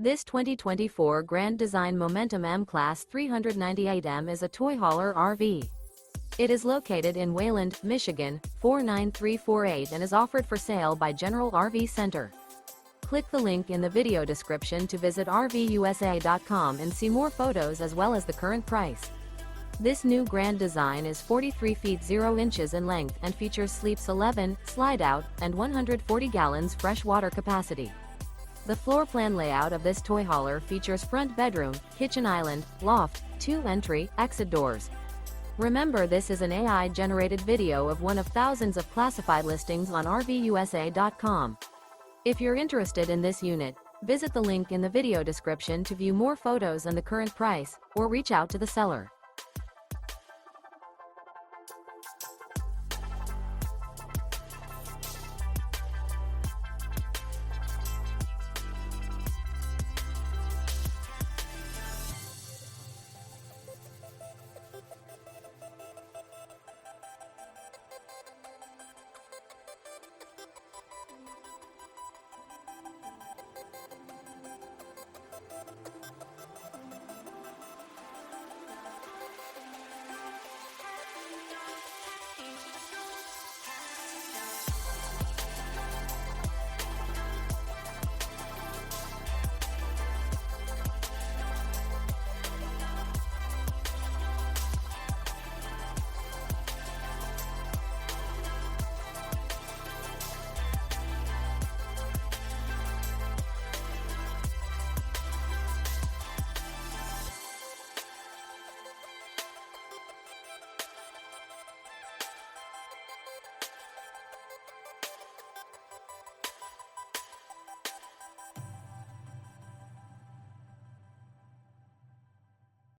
This 2024 Grand Design Momentum M-Class 398M is a toy hauler RV. It is located in Wayland, Michigan, 49348 and is offered for sale by General RV Center. Click the link in the video description to visit RVUSA.com and see more photos as well as the current price. This new Grand Design is 43 feet 0 inches in length and features sleeps 11, slide-out, and 140 gallons fresh water capacity. The floor plan layout of this toy hauler features front bedroom, kitchen island, loft, 2 entry, exit doors. Remember, this is an AI-generated video of one of thousands of classified listings on RVUSA.com. If you're interested in this unit, visit the link in the video description to view more photos and the current price, or reach out to the seller.